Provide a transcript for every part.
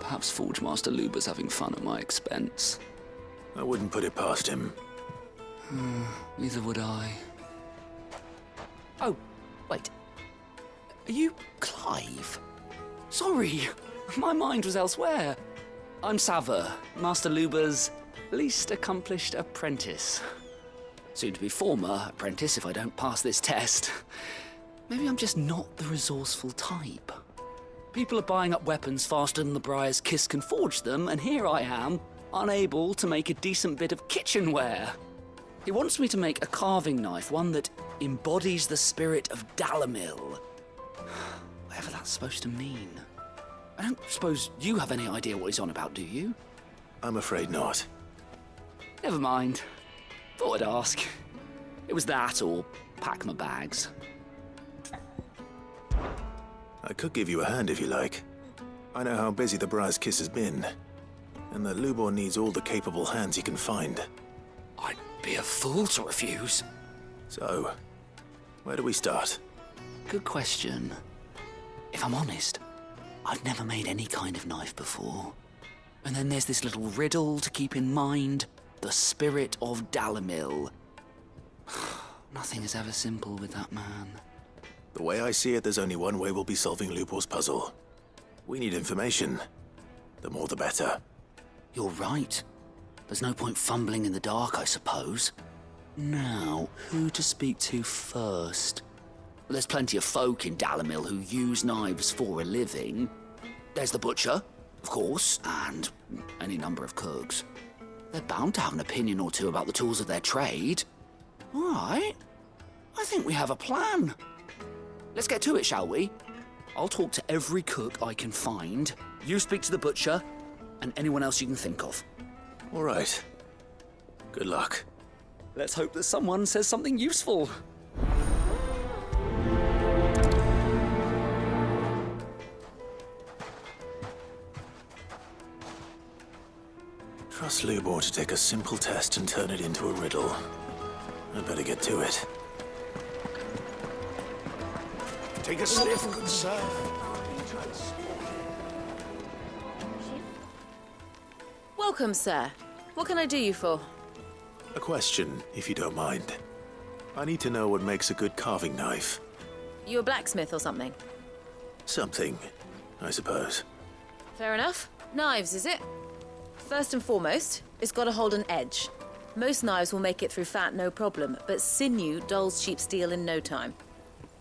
Perhaps Forge Master Luber's having fun at my expense. I wouldn't put it past him. Neither would I. Oh, wait. Are you Clive? Sorry, my mind was elsewhere. I'm Sava, Master Luber's least accomplished apprentice. Soon to be former apprentice if I don't pass this test. Maybe I'm just not the resourceful type. People are buying up weapons faster than the Briar's Kiss can forge them, and here I am, unable to make a decent bit of kitchenware. He wants me to make a carving knife, one that embodies the spirit of Dalamil. Whatever that's supposed to mean. I don't suppose you have any idea what he's on about, do you? I'm afraid not. Never mind. Thought I'd ask. It was that or pack my bags. I could give you a hand if you like. I know how busy the Briar's Kiss has been, and that Lubor needs all the capable hands he can find. I'd be a fool to refuse. So, where do we start? Good question. If I'm honest, I've never made any kind of knife before. And then there's this little riddle to keep in mind. The spirit of Dalamil. Nothing is ever simple with that man. The way I see it, there's only one way we'll be solving Lubor's puzzle. We need information. The more the better. You're right. There's no point fumbling in the dark, I suppose. Now, who to speak to first? Well, there's plenty of folk in Dalamil who use knives for a living. There's the butcher, of course, and any number of cooks. They're bound to have an opinion or two about the tools of their trade. All right. I think we have a plan. Let's get to it, shall we? I'll talk to every cook I can find. You speak to the butcher, and anyone else you can think of. All right. Good luck. Let's hope that someone says something useful. Trust Lubor to take a simple test and turn it into a riddle. I'd better get to it. Take a sniff, good sir. Welcome, sir. What can I do you for? A question, if you don't mind. I need to know what makes a good carving knife. You a blacksmith or something? Something, I suppose. Fair enough. Knives, is it? First and foremost, it's got to hold an edge. Most knives will make it through fat, no problem, but sinew dulls cheap steel in no time.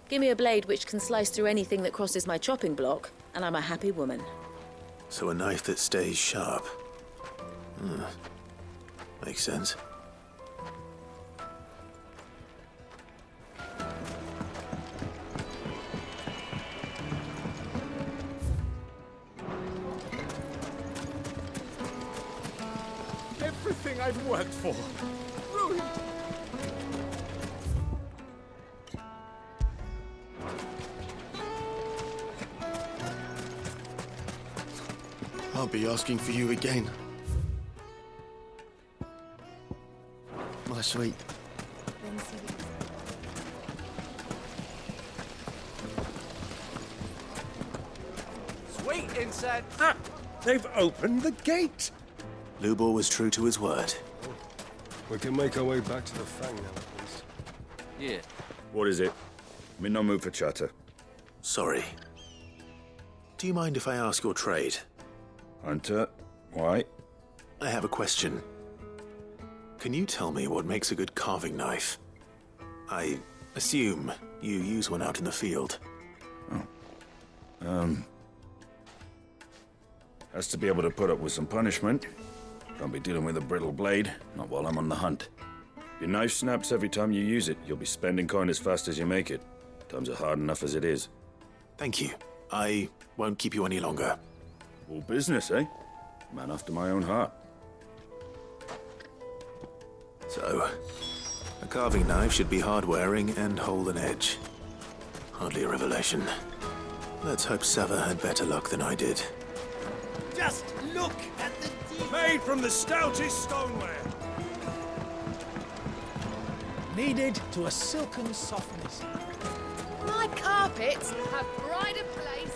Give me a blade which can slice through anything that crosses my chopping block, and I'm a happy woman. So a knife that stays sharp. Makes sense. Everything I've worked for, ruined. I'll be asking for you again. My sweet. Sweet insect. Ah, they've opened the gate. Lubor was true to his word. We can make our way back to the Fang now, please. Yeah. What is it? I'm in no mood for chatter. Sorry. Do you mind if I ask your trade? Hunter, why? I have a question. Can you tell me what makes a good carving knife? I assume you use one out in the field. Has to be able to put up with some punishment. Can't be dealing with a brittle blade, not while I'm on the hunt. If your knife snaps every time you use it, you'll be spending coin as fast as you make it. Times are hard enough as it is. Thank you. I won't keep you any longer. All business, eh? Man after my own heart. So, a carving knife should be hard-wearing and hold an edge. Hardly a revelation. Let's hope Sava had better luck than I did. Just look at the made from the stoutest stoneware. Kneaded to a silken softness. My carpets have pride of place.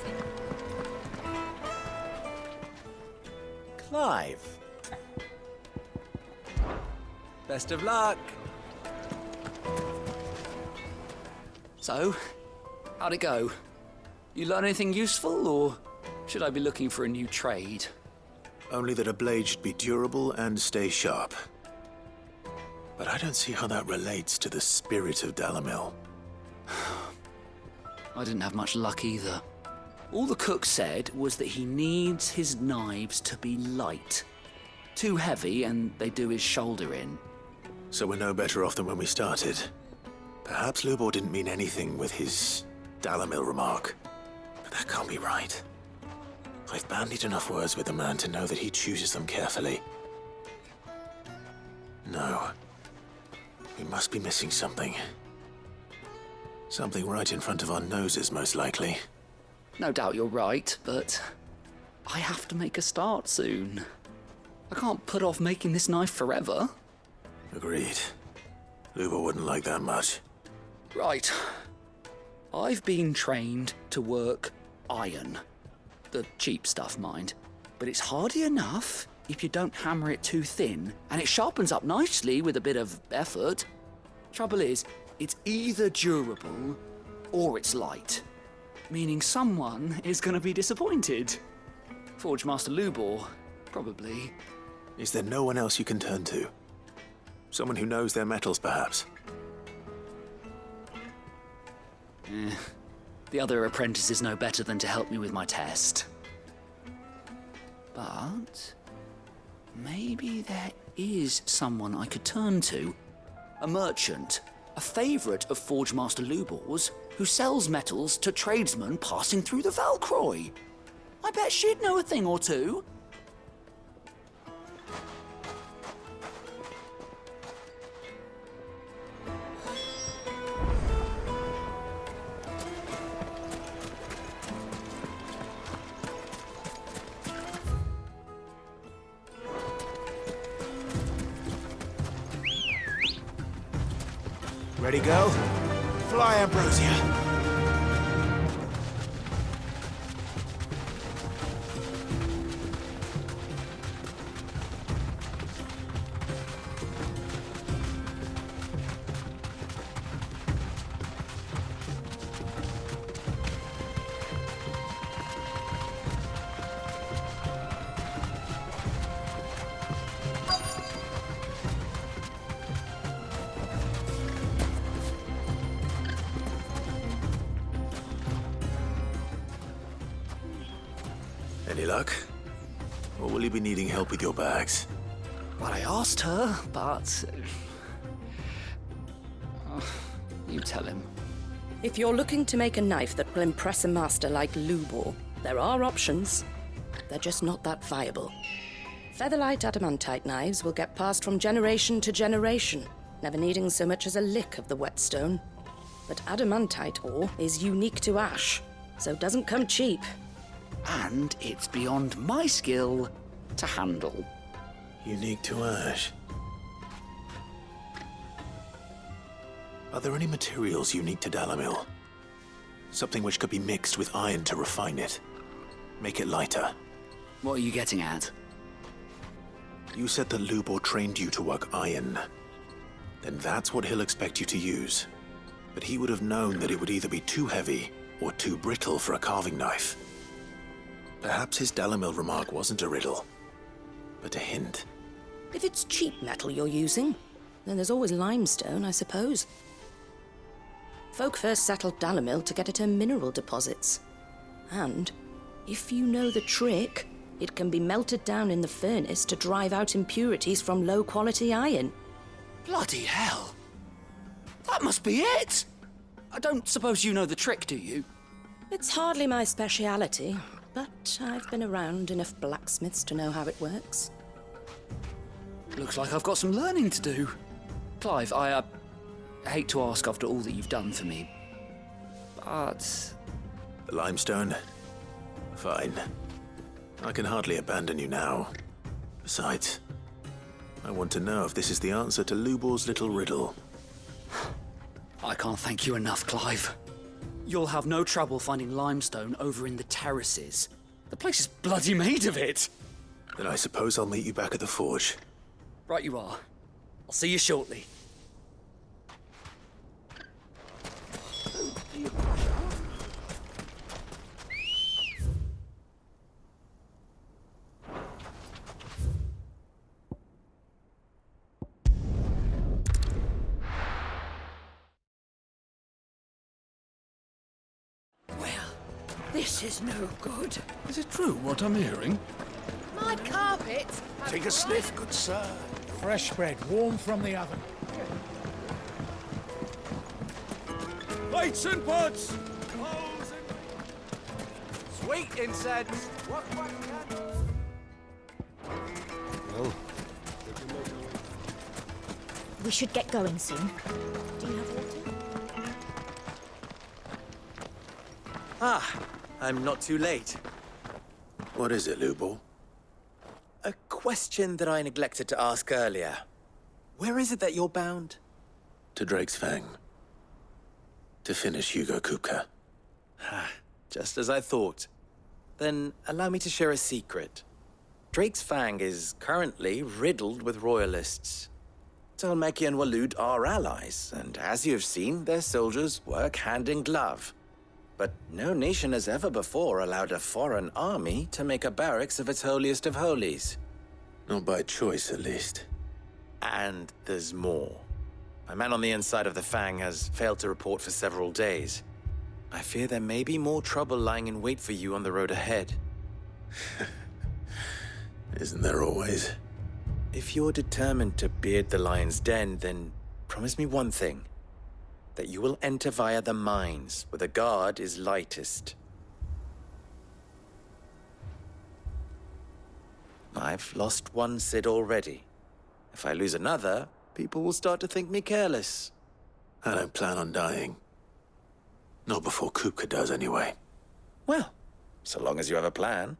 Clive. Best of luck. So, how'd it go? You learn anything useful, or should I be looking for a new trade? Only that a blade should be durable and stay sharp. But I don't see how that relates to the spirit of Dalamil. I didn't have much luck either. All the cook said was that he needs his knives to be light. Too heavy and they do his shoulder in. So we're no better off than when we started. Perhaps Lubor didn't mean anything with his Dalamil remark. But that can't be right. I've bandied enough words with the man to know that he chooses them carefully. No. We must be missing something. Something right in front of our noses, most likely. No doubt you're right, but I have to make a start soon. I can't put off making this knife forever. Agreed. Lubor wouldn't like that much. Right. I've been trained to work iron. The cheap stuff, mind. But it's hardy enough if you don't hammer it too thin, and it sharpens up nicely with a bit of effort. Trouble is, it's either durable or it's light. Meaning someone is going to be disappointed. Forge Master Lubor, probably. Is there no one else you can turn to? Someone who knows their metals, perhaps? The other apprentices know better than to help me with my test. But maybe there is someone I could turn to. A merchant, a favourite of Forge Master Lubor's, who sells metals to tradesmen passing through the Valcroy. I bet she'd know a thing or two. Ready, go? Fly, Ambrosia. Any luck? Or will you be needing help with your bags? Well, I asked her, but... you tell him. If you're looking to make a knife that will impress a master like Lubor, there are options. They're just not that viable. Featherlight adamantite knives will get passed from generation to generation, never needing so much as a lick of the whetstone. But adamantite ore is unique to ash, so it doesn't come cheap. And it's beyond my skill to handle. Unique to ash. Are there any materials unique to Dalamil? Something which could be mixed with iron to refine it. Make it lighter. What are you getting at? You said that Lubor trained you to work iron. Then that's what he'll expect you to use. But he would have known that it would either be too heavy or too brittle for a carving knife. Perhaps his Dalamil remark wasn't a riddle, but a hint. If it's cheap metal you're using, then there's always limestone, I suppose. Folk first settled Dalamil to get at her mineral deposits. And, if you know the trick, it can be melted down in the furnace to drive out impurities from low-quality iron. Bloody hell! That must be it! I don't suppose you know the trick, do you? It's hardly my speciality, but I've been around enough blacksmiths to know how it works. Looks like I've got some learning to do. Clive, I hate to ask after all that you've done for me, but... The limestone? Fine. I can hardly abandon you now. Besides, I want to know if this is the answer to Lubor's little riddle. I can't thank you enough, Clive. You'll have no trouble finding limestone over in the terraces. The place is bloody made of it. Then I suppose I'll meet you back at the forge. Right you are. I'll see you shortly. This is no good. Is it true what I'm hearing? My carpet! Take a sniff, good sir. Fresh bread, warm from the oven. Lights and pots! Sweet incense! We should get going soon. Do you have water? Ah, I'm not too late. What is it, Lubor? A question that I neglected to ask earlier. Where is it that you're bound? To Drake's Fang. To finish Hugo Kupka. Just as I thought. Then allow me to share a secret. Drake's Fang is currently riddled with royalists. Talmeki and Walud are allies, and as you've seen, their soldiers work hand in glove. But no nation has ever before allowed a foreign army to make a barracks of its holiest of holies. Not by choice, at least. And there's more. A man on the inside of the Fang has failed to report for several days. I fear there may be more trouble lying in wait for you on the road ahead. Isn't there always? If you're determined to beard the lion's den, then promise me one thing. That you will enter via the mines, where the guard is lightest. I've lost one Cid already. If I lose another, people will start to think me careless. I don't plan on dying. Not before Kupka does, anyway. Well, so long as you have a plan.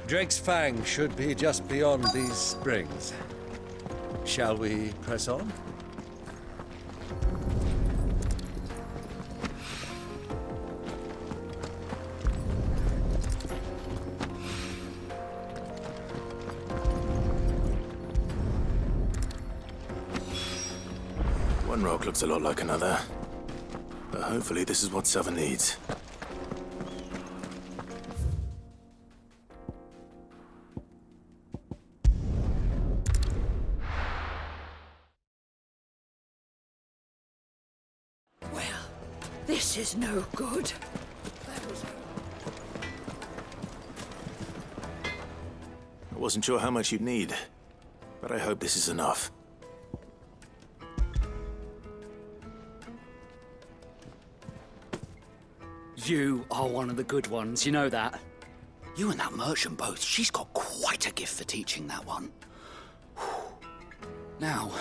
Drake's Fang should be just beyond these springs. Shall we press on? One rock looks a lot like another. But hopefully this is what Sava needs. This is no good. I wasn't sure how much you'd need, but I hope this is enough. You are one of the good ones, you know that. You and that merchant both, she's got quite a gift for teaching, that one. Now,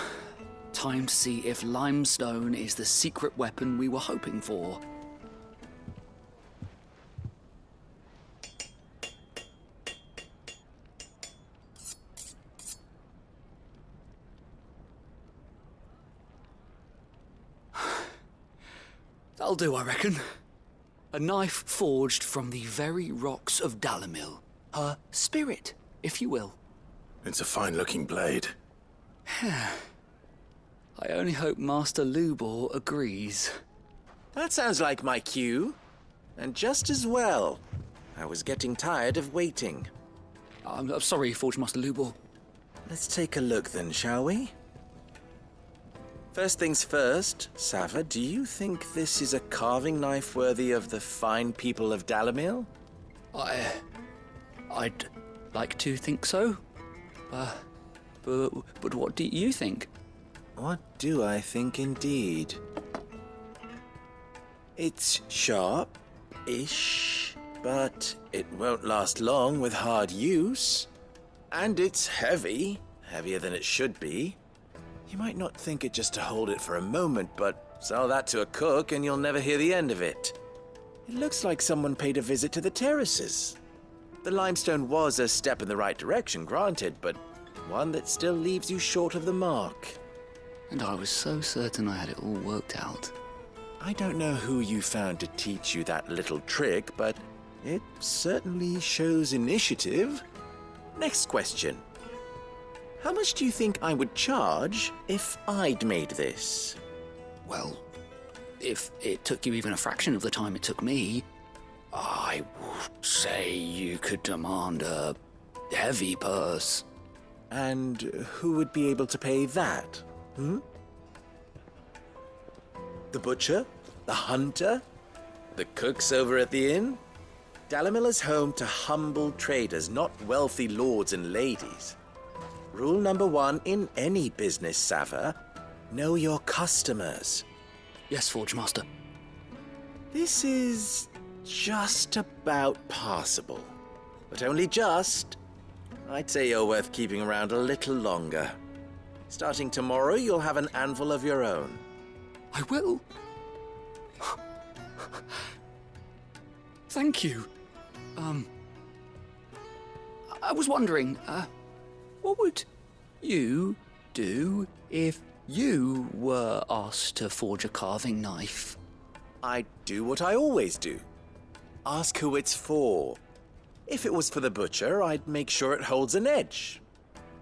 time to see if limestone is the secret weapon we were hoping for. That'll do, I reckon. A knife forged from the very rocks of Dalamil. Her spirit, if you will. It's a fine-looking blade. I only hope Master Lubor agrees. That sounds like my cue. And just as well. I was getting tired of waiting. I'm sorry, Forge Master Lubor. Let's take a look then, shall we? First things first, Sava, do you think this is a carving knife worthy of the fine people of Dalamil? I'd like to think so. But what do you think? What do I think indeed? It's sharp-ish, but it won't last long with hard use. And it's heavy, heavier than it should be. You might not think it just to hold it for a moment, but sell that to a cook and you'll never hear the end of it. It looks like someone paid a visit to the terraces. The limestone was a step in the right direction, granted, but one that still leaves you short of the mark. And I was so certain I had it all worked out. I don't know who you found to teach you that little trick, but it certainly shows initiative. Next question. How much do you think I would charge if I'd made this? Well, if it took you even a fraction of the time it took me, I would say you could demand a heavy purse. And who would be able to pay that? The butcher? The hunter? The cooks over at the inn? Dalimil is home to humble traders, not wealthy lords and ladies. Rule number 1 in any business, Sava: know your customers. Yes, Forge Master. This is just about passable. But only just. I'd say you're worth keeping around a little longer. Starting tomorrow, you'll have an anvil of your own. I will. Thank you. I was wondering, what would you do if you were asked to forge a carving knife? I'd do what I always do. Ask who it's for. If it was for the butcher, I'd make sure it holds an edge.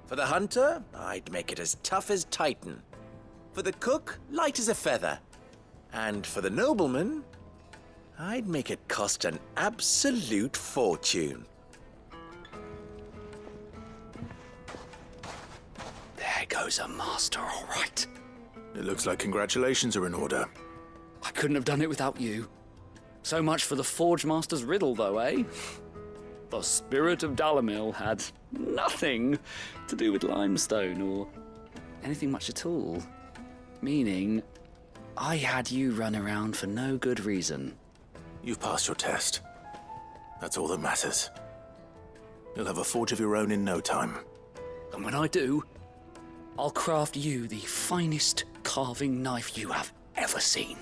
For the hunter, I'd make it as tough as Titan. For the cook, light as a feather. And for the nobleman, I'd make it cost an absolute fortune. There goes a master, all right. It looks like congratulations are in order. I couldn't have done it without you. So much for the Forge Master's riddle, though, eh? The spirit of Dalimil had nothing to do with limestone or anything much at all. Meaning, I had you run around for no good reason. You've passed your test. That's all that matters. You'll have a forge of your own in no time. And when I do, I'll craft you the finest carving knife you have ever seen.